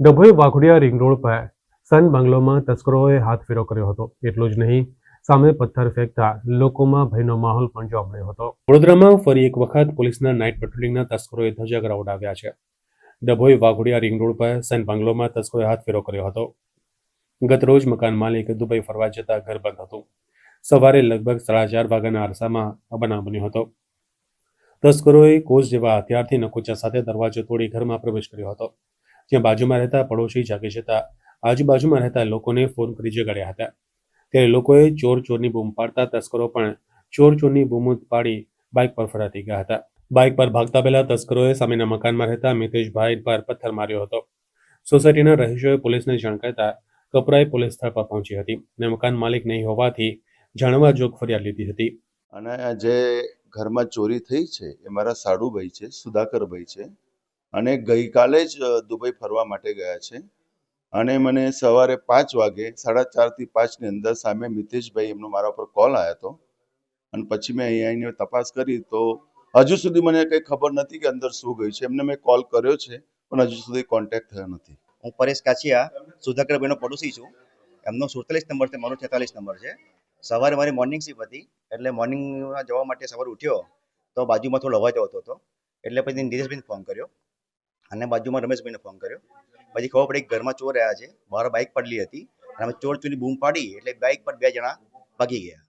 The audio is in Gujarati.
ડભોઈ વાઘોડિયા રિંગ રોડ પર સન બંગલોમાં તસ્કરોએ હાથફેરો કર્યો હતો. એટલું જ નહીં, સામે પથ્થર ફેંકતા લોકોમાં ભયનો માહોલ પણ જોવા મળ્યો હતો. વડોદરામાં ફરી એક વખત પોલીસના નાઇટ પેટ્રોલિંગના તસ્કરોએ ધજાગરા ઉડાવ્યા છે. ડભોઈ વાઘોડિયા રિંગ રોડ પર સન બંગલોમાં તસ્કરોએ હાથફેરો કર્યો હતો. ગત રોજ મકાન માલિક દુબઈ ફરવા જતા ઘર બંધ હતું. સવારે લગભગ 4:30 વાગ્યાના અરસામાં આ બનાવ બન્યો હતો. તસ્કરોએ કોસ જેવા હથિયારથી નકુચા સાથે દરવાજો તોડી ઘરમાં પ્રવેશ કર્યો હતો. જ્યાં બાજુમાં રહેતા પડોશી જાગી જતા આજુબાજુમાં રહેતા લોકોને ફોન કરી જગાડ્યા હતા. ત્યારે લોકોએ ચોર ચોરની બૂમ પાડતા તસ્કરો પણ ચોર ચોરની બૂમ પાડી બાઇક પર ફરાર થઈ ગયા હતા. બાઇક પર ભાગતા પહેલા તસ્કરોએ સામેના મકાનમાં રહેતા મિતેશભાઈ પર પથ્થર માર્યો હતો. સોસાયટીના રહીશોએ પોલીસને જાણ કરતા કપરાઈ પોલીસ સ્થળ પર પહોંચી હતી અને મકાન માલિક નહીં હોવાથી જાણવા જોગ ફરિયાદ લીધી હતી. અને જે ઘરમાં ચોરી થઈ છે એ મારા સાડુભાઈ છે, સુધાકરભાઈ છે, અને ગઈકાલે જ દુબઈ ફરવા માટે ગયા છે. અને મને સવારે 5 વાગે 4:30 થી 5 ની અંદર સામે મિતેશભાઈ એમનો મારા પર કોલ આવ્યો હતો. અને પછી મેં અહીંયા આવીને તપાસ કરી તો હજુ સુધી મને કંઈ ખબર નથી કે અંદર શું ગયું છે. એમને મેં કોલ કર્યો છે પણ હજુ સુધી કોન્ટેક્ટ થયો નથી. હું પરેશ કાછિયા, સુધાકરભાઈનો પડોશી છું. એમનો 47 નંબર છે, મારો 46 નંબર છે. સવારે મારી મોર્નિંગ શિફ્ટ હતી એટલે મોર્નિંગમાં જવા માટે સવારે ઉઠ્યો તો બાજુમાં થોડો અવાજ આવતો હતો. એટલે પછી નીતેશભાઈને ફોન કર્યો અને બાજુમાં રમેશભાઈને ફોન કર્યો. પછી ખબર પડી કે ઘરમાં ચોર રહ્યા છે. બહાર બાઇક પડેલી હતી અને અમે ચોર ચોરની બૂમ પાડી એટલે બાઇક પર 2 જણા ભાગી ગયા.